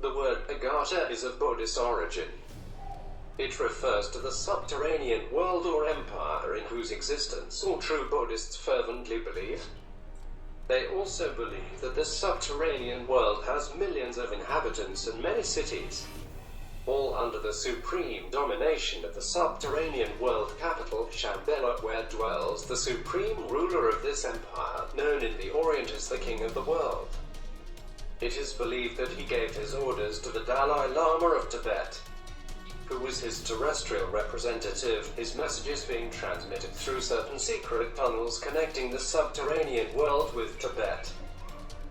The word Agharta is of Buddhist origin. It refers to the subterranean world or empire in whose existence all true Buddhists fervently believe. They also believe that the subterranean world has millions of inhabitants and many cities, all under the supreme domination of the subterranean world capital, Shambhala, where dwells the supreme ruler of this empire, known in the Orient as the King of the World. It is believed that he gave his orders to the Dalai Lama of Tibet, who was his terrestrial representative, his messages being transmitted through certain secret tunnels connecting the subterranean world with Tibet.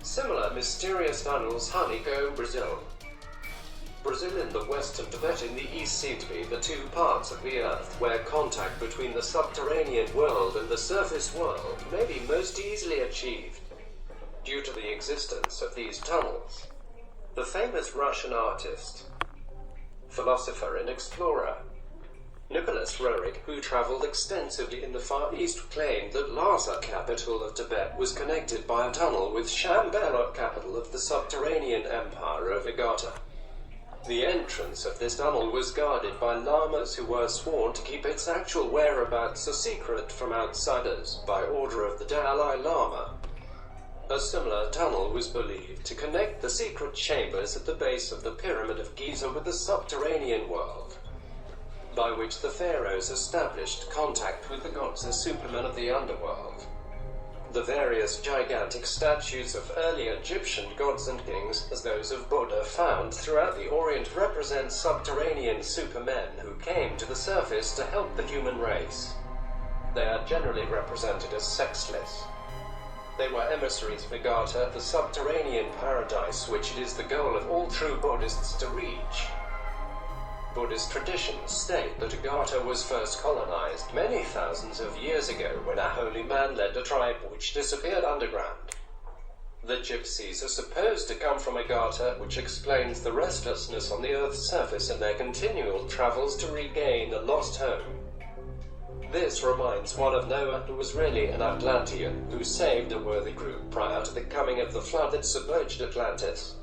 Similar mysterious tunnels honeycomb Brazil. Brazil in the west and Tibet in the east seem to be the two parts of the Earth where contact between the subterranean world and the surface world may be most easily achieved, due to the existence of these tunnels. The famous Russian artist, philosopher and explorer Nicholas Roerich, who traveled extensively in the Far East, claimed that Lhasa, capital of Tibet, was connected by a tunnel with Shambhala, capital of the subterranean empire of Agharta. The entrance of this tunnel was guarded by lamas who were sworn to keep its actual whereabouts a secret from outsiders by order of the Dalai Lama. A similar tunnel was believed to connect the secret chambers at the base of the Pyramid of Giza with the subterranean world, by which the pharaohs established contact with the gods as supermen of the underworld. The various gigantic statues of early Egyptian gods and kings, as those of Buddha found throughout the Orient, represent subterranean supermen who came to the surface to help the human race. They are generally represented as sexless. They were emissaries of Agharta, the subterranean paradise which it is the goal of all true Buddhists to reach. Buddhist traditions state that Agharta was first colonized many thousands of years ago when a holy man led a tribe which disappeared underground. The gypsies are supposed to come from Agharta, which explains the restlessness on the Earth's surface and their continual travels to regain a lost home. This reminds one of Noah, who was really an Atlantean, who saved a worthy group prior to the coming of the flood that submerged Atlantis.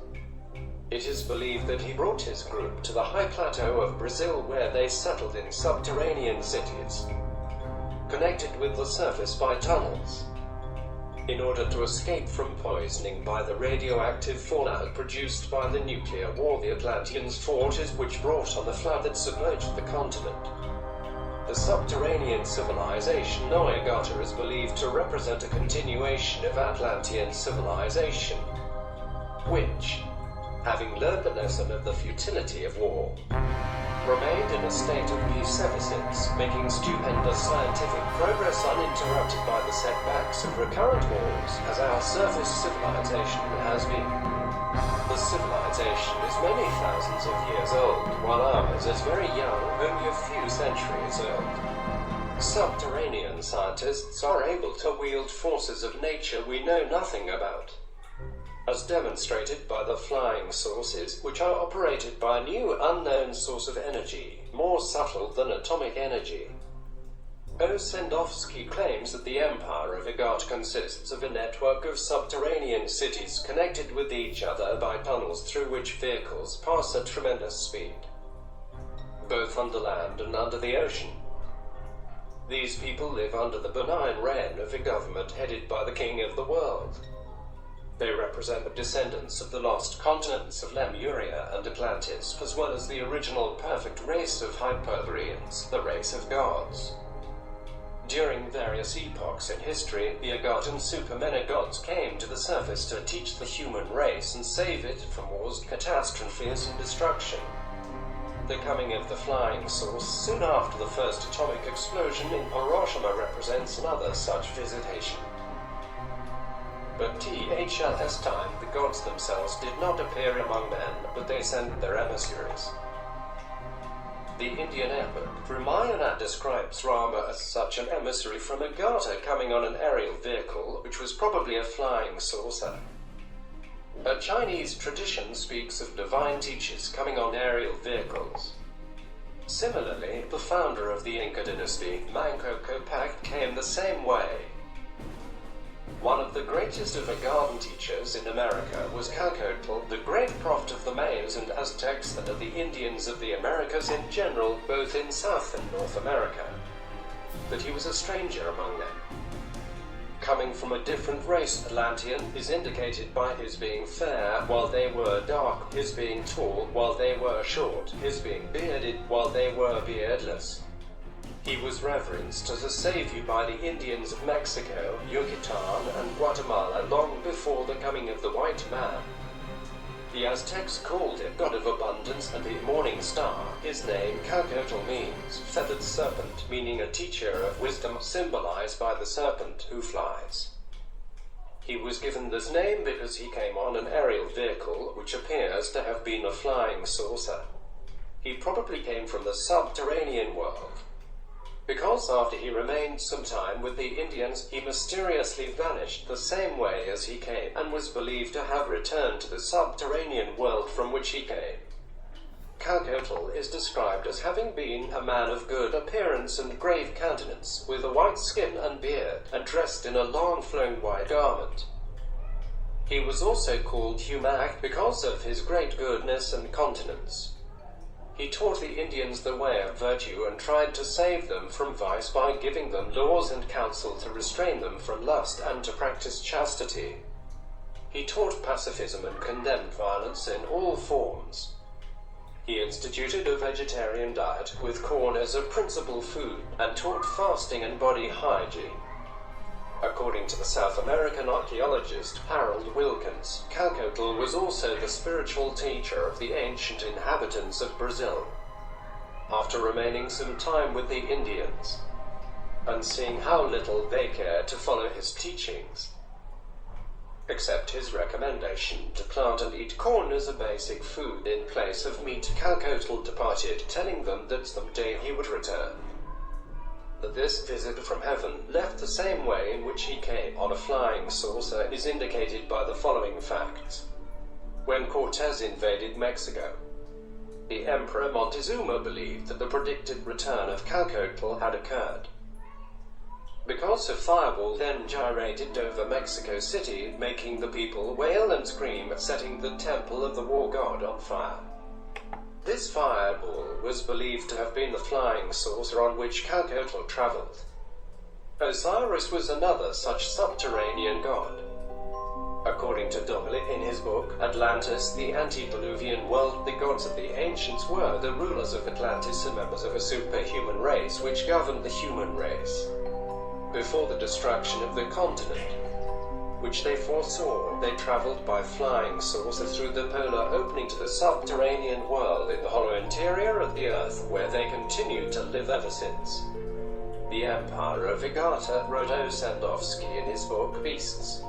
It is believed that he brought his group to the high plateau of Brazil, where they settled in subterranean cities, connected with the surface by tunnels. In order to escape from poisoning by the radioactive fallout produced by the nuclear war the Atlanteans fought, which brought on the flood that submerged the continent. The subterranean civilization Agharta is believed to represent a continuation of Atlantean civilization, which, having learned the lesson of the futility of war, remained in a state of peace ever since, making stupendous scientific progress uninterrupted by the setbacks of recurrent wars, as our surface civilization has been. The civilization is many thousands of years old, while ours is very young, only a few centuries old. Subterranean scientists are able to wield forces of nature we know nothing about, as demonstrated by the flying saucers, which are operated by a new unknown source of energy, more subtle than atomic energy. Osendowski claims that the empire of Agharta consists of a network of subterranean cities connected with each other by tunnels through which vehicles pass at tremendous speed, both under land and under the ocean. These people live under the benign reign of a government headed by the King of the World. They represent the descendants of the lost continents of Lemuria and Atlantis, as well as the original perfect race of Hyperboreans, the race of gods. During various epochs in history, the Aghartan supermen gods came to the surface to teach the human race and save it from wars, catastrophes, and destruction. The coming of the flying saucer soon after the first atomic explosion in Hiroshima represents another such visitation. But THL's time, the gods themselves did not appear among men, but they sent their emissaries. The Indian epic Ramayana describes Rama as such an emissary from Agharta coming on an aerial vehicle, which was probably a flying saucer. A Chinese tradition speaks of divine teachers coming on aerial vehicles. Similarly, the founder of the Inca dynasty, Manco Capac, came the same way. One of the greatest of Agharta teachers in America was Calcotl, the great prophet of the Mayas and Aztecs and of the Indians of the Americas in general, both in South and North America. But he was a stranger among them. Coming from a different race, Atlantean is indicated by his being fair while they were dark, his being tall while they were short, his being bearded while they were beardless. He was reverenced as a savior by the Indians of Mexico, Yucatan, and Guatemala long before the coming of the white man. The Aztecs called him God of Abundance and the Morning Star. His name, Calcotl, means feathered serpent, meaning a teacher of wisdom, symbolized by the serpent who flies. He was given this name because he came on an aerial vehicle which appears to have been a flying saucer. He probably came from the subterranean world, because after he remained some time with the Indians, he mysteriously vanished the same way as he came, and was believed to have returned to the subterranean world from which he came. Calcotl is described as having been a man of good appearance and grave countenance, with a white skin and beard, and dressed in a long flowing white garment. He was also called Humac because of his great goodness and continence. He taught the Indians the way of virtue and tried to save them from vice by giving them laws and counsel to restrain them from lust and to practice chastity. He taught pacifism and condemned violence in all forms. He instituted a vegetarian diet with corn as a principal food and taught fasting and body hygiene. According to the South American archaeologist Harold Wilkins, Calcotl was also the spiritual teacher of the ancient inhabitants of Brazil. After remaining some time with the Indians, and seeing how little they cared to follow his teachings, except his recommendation to plant and eat corn as a basic food in place of meat, Calcotl departed, telling them that someday he would return. That this visit from heaven left the same way in which he came, on a flying saucer, is indicated by the following facts. When Cortez invaded Mexico, the Emperor Montezuma believed that the predicted return of Calcotl had occurred. Because a fireball then gyrated over Mexico City, making the people wail and scream, setting the temple of the war god on fire. This fireball was believed to have been the flying saucer on which Calcotl traveled. Osiris was another such subterranean god. According to Donnelly in his book, Atlantis, the antediluvian world, the gods of the ancients were the rulers of Atlantis and members of a superhuman race which governed the human race. Before the destruction of the continent, which they foresaw, they traveled by flying saucers through the polar opening to the subterranean world in the hollow interior of the earth, where they continued to live ever since. The Empire of Agharta, wrote Osendowski in his book Beasts,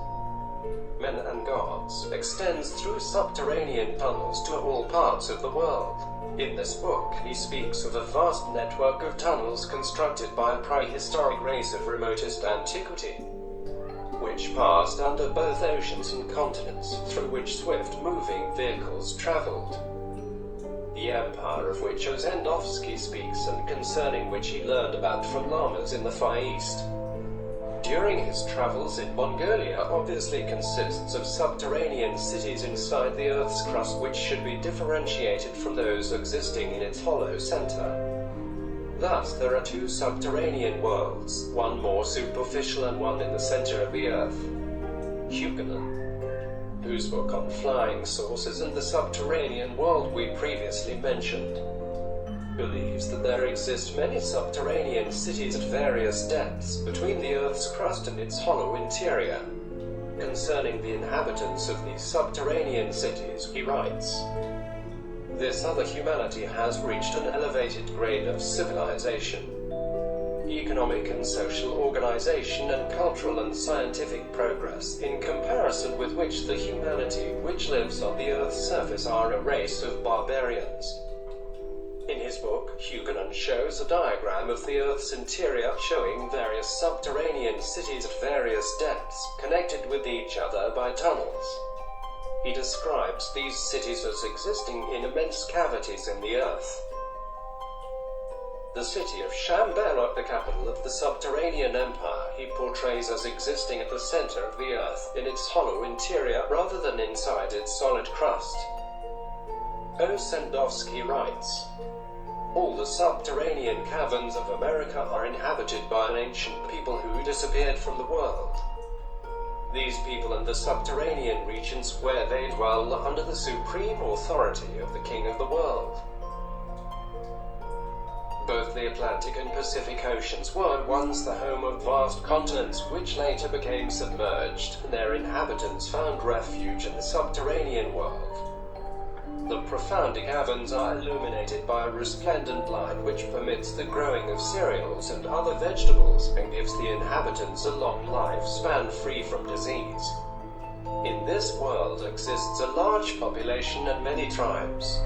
Men and Gods, extends through subterranean tunnels to all parts of the world. In this book, he speaks of a vast network of tunnels constructed by a prehistoric race of remotest antiquity, which passed under both oceans and continents, through which swift-moving vehicles traveled. The empire of which Osendowski speaks, and concerning which he learned about from lamas in the Far East during his travels in Mongolia, obviously consists of subterranean cities inside the Earth's crust, which should be differentiated from those existing in its hollow center. Thus, there are two subterranean worlds, one more superficial and one in the center of the Earth. Hugonon, whose book on flying saucers and the subterranean world we previously mentioned, believes that there exist many subterranean cities at various depths between the Earth's crust and its hollow interior. Concerning the inhabitants of these subterranean cities, he writes, "This other humanity has reached an elevated grade of civilization, economic and social organization, and cultural and scientific progress, in comparison with which the humanity which lives on the Earth's surface are a race of barbarians." In his book, Hugonon shows a diagram of the Earth's interior showing various subterranean cities at various depths, connected with each other by tunnels. He describes these cities as existing in immense cavities in the Earth. The city of Shambhala, the capital of the Subterranean Empire, he portrays as existing at the center of the earth, in its hollow interior rather than inside its solid crust. O. Sandowski writes, all the subterranean caverns of America are inhabited by an ancient people who disappeared from the world. These people and the subterranean regions where they dwell are under the supreme authority of the King of the world. Both the Atlantic and Pacific Oceans were once the home of vast continents which later became submerged, and their inhabitants found refuge in the subterranean world. The profound caverns are illuminated by a resplendent light which permits the growing of cereals and other vegetables and gives the inhabitants a long lifespan free from disease. In this world exists a large population and many tribes.